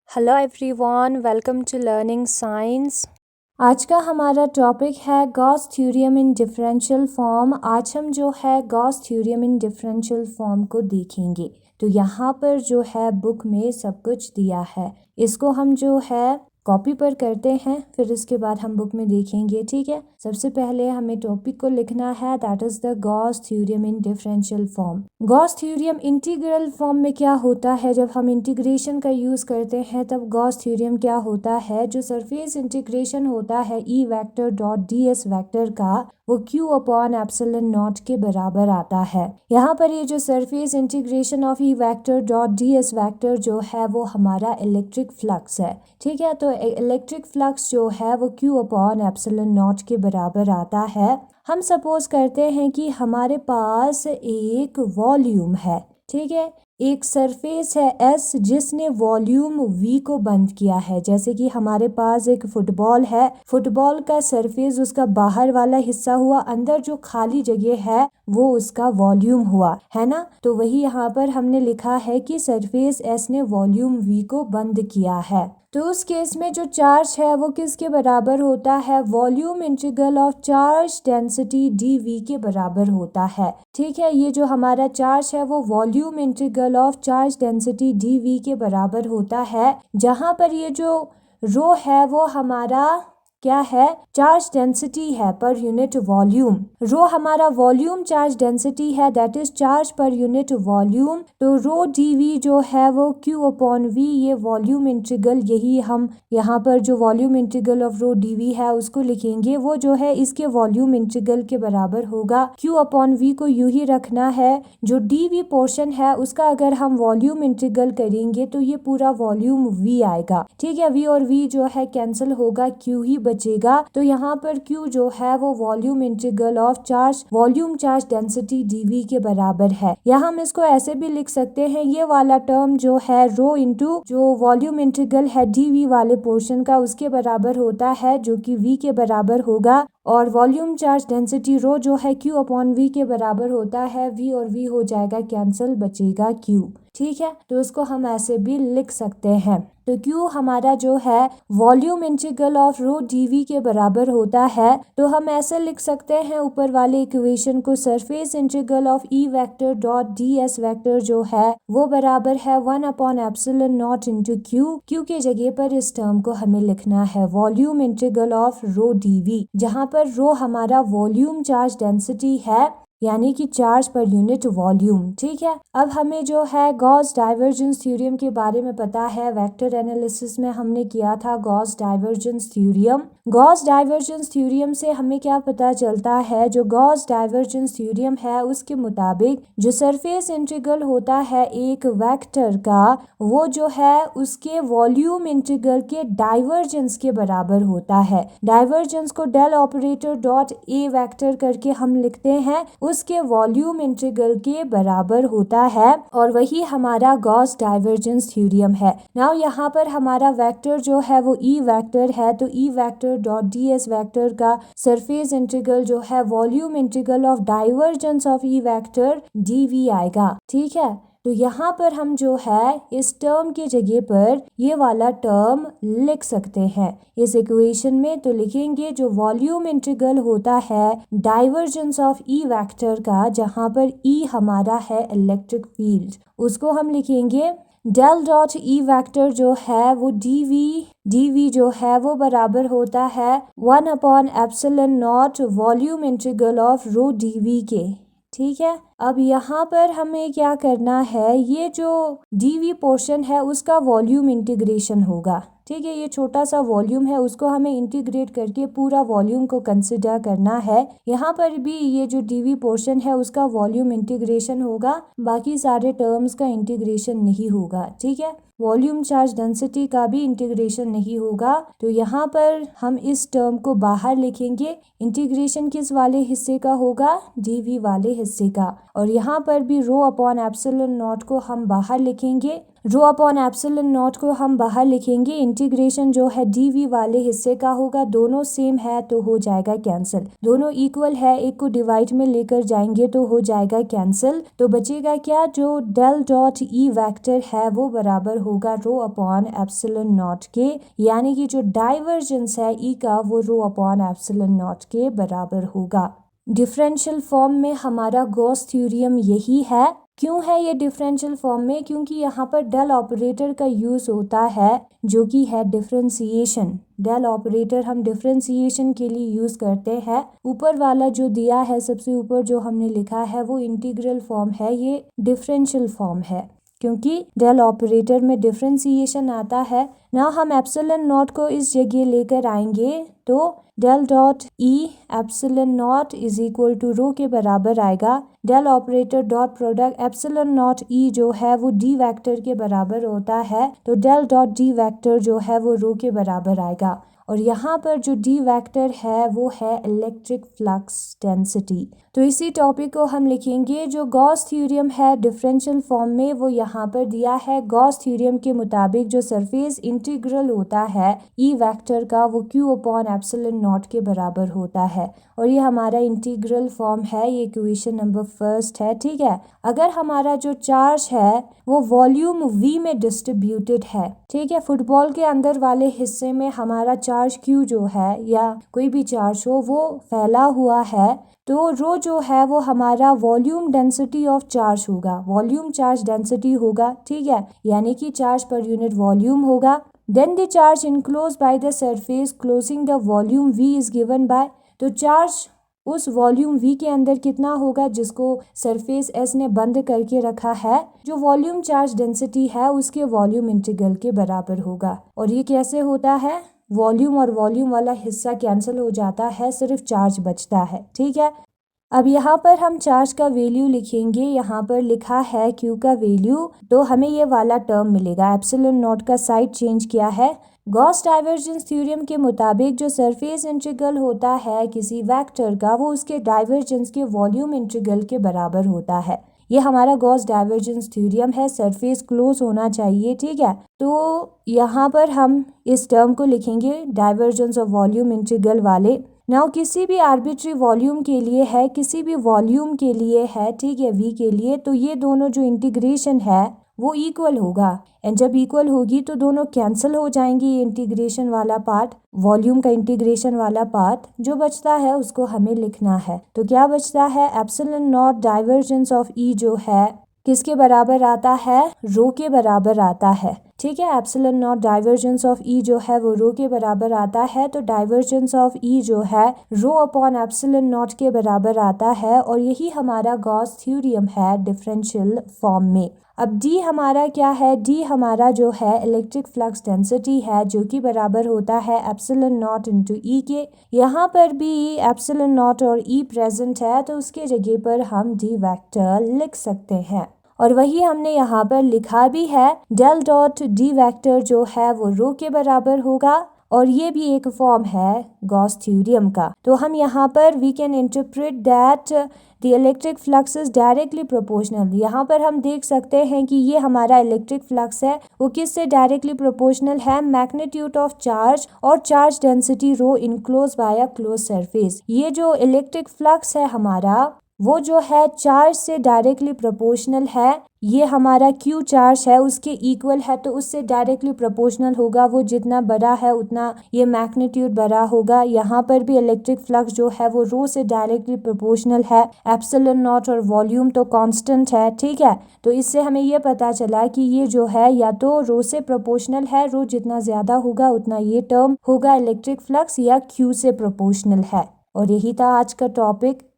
Hello everyone, welcome to learning science. आज का हमारा टॉपिक है Gauss theorem in differential form. आज हम जो है Gauss theorem in differential form को देखेंगे। तो यहाँ पर जो है बुक में सब कुछ दिया है, इसको हम जो है कॉपी पर करते हैं, फिर इसके बाद हम बुक में देखेंगे। ठीक है, सबसे पहले हमें टॉपिक को लिखना है, that is the Gauss theorem in differential form. Gauss theorem integral form में क्या होता है, जब हम इंटीग्रेशन का यूज करते हैं तब गॉस थ्योरम क्या होता है, जो सरफेस इंटीग्रेशन होता है ई vector dot D S vector का, वो क्यू अपॉन एप्सिलॉन नॉट के बराबर आता है। यहाँ पर ये जो surface integration of E vector dot D S vector जो है वो हमारा इलेक्ट्रिक फ्लक्स है। ठीक है, तो इलेक्ट्रिक फ्लक्स जो है वो क्यू अपॉन एप्सिलॉन नॉट के बराबर आता है। हम सपोज करते हैं कि हमारे पास एक वॉल्यूम है, ठीक है, एक सरफेस है एस जिसने वॉल्यूम वी को बंद किया है। जैसे कि हमारे पास एक फुटबॉल है, फुटबॉल का सरफेस उसका बाहर वाला हिस्सा हुआ, अंदर जो खाली जगह है वो उसका वॉल्यूम हुआ, है ना। तो वही यहाँ पर हमने लिखा है कि सरफेस एस ने वॉल्यूम वी को बंद किया है। तो उस केस में जो चार्ज है वो किसके बराबर होता है, volume integral of charge density D V के बराबर होता है। ठीक है, ये जो हमारा चार्ज है वो volume integral of charge density D V के बराबर होता है, जहां पर ये जो रो है वो हमारा क्या है, चार्ज डेंसिटी है पर यूनिट वॉल्यूम। रो हमारा वॉल्यूम चार्ज डेंसिटी है, that is charge per unit volume. तो रो डी वी जो है वो क्यू अपॉन वी, ये वॉल्यूम इंटीग्रल, यही हम यहाँ पर जो volume integral of rho d v है उसको लिखेंगे, वो जो है इसके वॉल्यूम इंटीग्रल के बराबर होगा। क्यू अपॉन वी को यूं ही रखना है, जो डी वी पोर्शन है उसका अगर हम वॉल्यूम इंटीग्रल करेंगे तो ये पूरा वॉल्यूम वी आएगा। ठीक है, वी और वी जो है कैंसिल होगा, क्यू ही बचेगा। तो यहाँ पर Q जो है वो volume integral of charge volume charge density dV के बराबर है। या हम इसको ऐसे भी लिख सकते हैं, ये वाला टर्म जो है रो इंटू जो वॉल्यूम इंटीग्रल है dV वाले पोर्शन का, उसके बराबर होता है, जो कि V के बराबर होगा। और वॉल्यूम चार्ज डेंसिटी रो जो है Q अपॉन V के बराबर होता है, V और V हो जाएगा कैंसिल, बचेगा Q। ठीक है, तो इसको हम ऐसे भी लिख सकते हैं। तो Q हमारा जो है volume integral of rho dV के बराबर होता है। तो हम ऐसे लिख सकते हैं ऊपर वाले इक्वेशन को, surface integral of E vector dot ds vector जो है वो बराबर है 1 upon epsilon not into Q के जगह पर इस टर्म को हमें लिखना है volume integral of rho dV, जहाँ पर रो हमारा वॉल्यूम चार्ज डेंसिटी है, यानी कि चार्ज पर यूनिट वॉल्यूम। ठीक है, अब हमें जो है गॉस डाइवर्जेंस थ्योरम के बारे में पता है, वेक्टर एनालिसिस में हमने किया था Gauss divergence theorem. Gauss divergence theorem से हमें क्या पता चलता है, जो गॉस डाइवर्जेंस थ्योरम है उसके मुताबिक जो सरफेस इंटीग्रल होता है एक वेक्टर का, वो जो है उसके वॉल्यूम इंटीग्रल के डाइवर्जेंस के बराबर होता है। डाइवर्जेंस को del operator dot A vector करके हम लिखते हैं, उसके वॉल्यूम इंटीग्रल के बराबर होता है, और वही हमारा गॉस डाइवर्जेंस थ्योरम है। नाउ यहाँ पर हमारा वेक्टर जो है वो ई वेक्टर है, तो E vector dot D S vector का सरफेस इंटीग्रल जो है volume integral of divergence of E vector D V आएगा। ठीक है, तो यहाँ पर हम जो है इस टर्म के जगह पर ये वाला टर्म लिख सकते हैं इस इक्वेशन में। तो लिखेंगे जो वॉल्यूम इंटीग्रल होता है डाइवर्जेंस ऑफ ई वेक्टर का, जहाँ पर ई हमारा है इलेक्ट्रिक फील्ड, उसको हम लिखेंगे डेल डॉट ई वेक्टर जो है वो dv जो है वो बराबर होता है 1 upon epsilon naught volume integral of rho dv के। ठीक है, अब यहाँ पर हमें क्या करना है, ये जो dv पोर्शन है उसका वॉल्यूम इंटीग्रेशन होगा। ठीक है, ये छोटा सा वॉल्यूम है, उसको हमें इंटीग्रेट करके पूरा वॉल्यूम को कंसिडर करना है। यहाँ पर भी ये जो dv पोर्शन है उसका वॉल्यूम इंटीग्रेशन होगा, बाकी सारे टर्म्स का इंटीग्रेशन नहीं होगा। ठीक है, वॉल्यूम चार्ज डेंसिटी का भी इंटीग्रेशन नहीं होगा। तो यहाँ पर हम इस टर्म को बाहर लिखेंगे, इंटीग्रेशन किस वाले हिस्से का होगा, dv वाले हिस्से का, और यहाँ पर भी रो अपॉन एप्सिलॉन नॉट को हम बाहर लिखेंगे, रो अपॉन एप्सिलॉन नॉट को हम बाहर लिखेंगे, इंटीग्रेशन जो है dv वाले हिस्से का होगा, दोनों सेम है तो हो जाएगा कैंसिल, दोनों इक्वल है एक को डिवाइड में लेकर जाएंगे तो हो जाएगा कैंसिल। तो बचेगा क्या, जो डेल डॉट ई वेक्टर है वो बराबर होगा रो अपॉन एप्सिलॉन नॉट के, यानी कि जो डाइवर्जेंस है ई का वो रो अपॉन एप्सिलॉन नॉट के बराबर होगा। डिफरेंशियल फॉर्म में हमारा गॉस थ्योरम यही है। क्यों है ये डिफरेंशियल फॉर्म में, क्योंकि यहाँ पर डेल ऑपरेटर का यूज़ होता है जो कि है डिफरेंशिएशन। डेल ऑपरेटर हम डिफरेंशिएशन के लिए यूज़ करते हैं। ऊपर वाला जो दिया है सबसे ऊपर जो हमने लिखा है वो इंटीग्रल फॉर्म है, ये डिफरेंशियल फॉर्म है क्योंकि डेल ऑपरेटर में डिफरेंशिएशन आता है ना। हम एप्सिलॉन नॉट को इस जगह लेकर आएंगे तो del dot E epsilon naught is equal to rho के बराबर आएगा। Del operator dot product epsilon naught E जो है वो डी वेक्टर के बराबर होता है, तो डेल डॉट डी वेक्टर जो है वो रो के बराबर आएगा। और यहाँ पर जो डी वेक्टर है वो है इलेक्ट्रिक फ्लक्स डेंसिटी। तो इसी टॉपिक को हम लिखेंगे। जो गॉस थ्योरम है डिफरेंशियल फॉर्म में वो यहाँ पर दिया है। गॉस थ्योरम के मुताबिक जो सरफेस इंटीग्रल होता है ई वेक्टर का वो क्यू अपॉन एप्सिलॉन नॉट के बराबर होता है, और ये हमारा इंटीग्रल फॉर्म है, ये इक्वेशन नंबर फर्स्ट है। ठीक है, अगर हमारा जो चार्ज है वो वॉल्यूम v में डिस्ट्रीब्यूटेड है, ठीक है, फुटबॉल के अंदर वाले हिस्से में हमारा चार्ज q जो है या कोई भी चार्ज हो वो फैला हुआ है, तो रो जो है वो हमारा वॉल्यूम डेंसिटी ऑफ चार्ज होगा, वॉल्यूम चार्ज डेंसिटी होगा। ठीक है, यानी कि चार्ज पर यूनिट वॉल्यूम होगा। Then the charge enclose by the surface closing the volume v is given by, तो चार्ज उस वॉल्यूम v के अंदर कितना होगा जिसको सरफेस s ने बंद करके रखा है, जो वॉल्यूम चार्ज डेंसिटी है उसके वॉल्यूम इंटीग्रल के बराबर होगा। और ये कैसे होता है, वॉल्यूम और वॉल्यूम वाला हिस्सा कैंसिल हो जाता है, सिर्फ चार्ज बचता है। ठीक है, अब यहाँ पर हम चार्ज का वैल्यू लिखेंगे। यहाँ पर लिखा है Q का वैल्यू, तो हमें ये वाला टर्म मिलेगा। एप्सिलॉन नॉट का साइड चेंज किया है। गॉस डाइवर्जेंस थ्योरम के मुताबिक जो सरफेस इंटीग्रल होता है किसी वेक्टर का वो उसके डाइवर्जेंस के वॉल्यूम इंटीग्रल के बराबर होता है। ये हमारा गॉस डाइवर्जेंस थ्योरम है, सरफेस क्लोज होना चाहिए। ठीक है, तो यहाँ पर हम इस टर्म को लिखेंगे डाइवर्जेंस ऑफ वॉल्यूम इंटीग्रल वाले। नाउ किसी भी आर्बिट्री वॉल्यूम के लिए है, किसी भी वॉल्यूम के लिए है, ठीक है, v के लिए, तो ये दोनों जो इंटीग्रेशन है वो इक्वल होगा, एंड जब इक्वल होगी तो दोनों कैंसिल हो जाएंगी। ये इंटीग्रेशन वाला पार्ट, वॉल्यूम का इंटीग्रेशन वाला पार्ट, जो बचता है उसको हमें लिखना है। तो क्या बचता है, एप्सिलॉन नॉट डाइवर्जेंस ऑफ ई जो है किसके बराबर आता है, रो के बराबर आता है। ठीक है, एप्सिलॉन नॉट डाइवर्जेंस ऑफ ई जो है वो रो के बराबर आता है, तो डाइवर्जेंस ऑफ ई जो है रो अपॉन एप्सिलॉन नॉट के बराबर आता है, और यही हमारा गॉस थ्योरम है डिफरेंशियल फॉर्म में। अब डी हमारा क्या है, डी हमारा जो है इलेक्ट्रिक फ्लक्स डेंसिटी है जो कि बराबर होता है एप्सिलॉन नॉट इंटू ई के। यहाँ पर भी एप्सिलॉन नॉट और ई प्रेजेंट है तो उसके जगह पर हम डी वेक्टर लिख सकते हैं, और वही हमने यहाँ पर लिखा भी है। डेल डॉट डी वेक्टर जो है वो रो के बराबर होगा, और ये भी एक फॉर्म है गॉस थ्योरम का। तो हम यहाँ पर we can interpret that the electric flux is directly proportional. यहाँ पर हम देख सकते हैं कि ये हमारा इलेक्ट्रिक फ्लक्स है वो किससे डायरेक्टली प्रोपोर्शनल है, मैग्नीट्यूड ऑफ चार्ज और charge density rho enclose by a close surface. ये जो इलेक्ट्रिक फ्लक्स है हमारा वो जो है चार्ज से डायरेक्टली प्रोपोर्शनल है। ये हमारा Q चार्ज है उसके इक्वल है, तो उससे डायरेक्टली प्रोपोर्शनल होगा, वो जितना बड़ा है उतना ये मैग्नीट्यूड बड़ा होगा। यहाँ पर भी इलेक्ट्रिक फ्लक्स जो है वो रो से डायरेक्टली प्रोपोर्शनल है। एप्सिलॉन नॉट और वॉल्यूम तो कांस्टेंट है। ठीक है, तो इससे हमें ये पता चला कि ये जो है या तो रो से प्रोपोर्शनल है, रो जितना ज्यादा होगा उतना ये टर्म होगा इलेक्ट्रिक फ्लक्स, या Q से प्रोपोर्शनल है। और यही था आज का टॉपिक।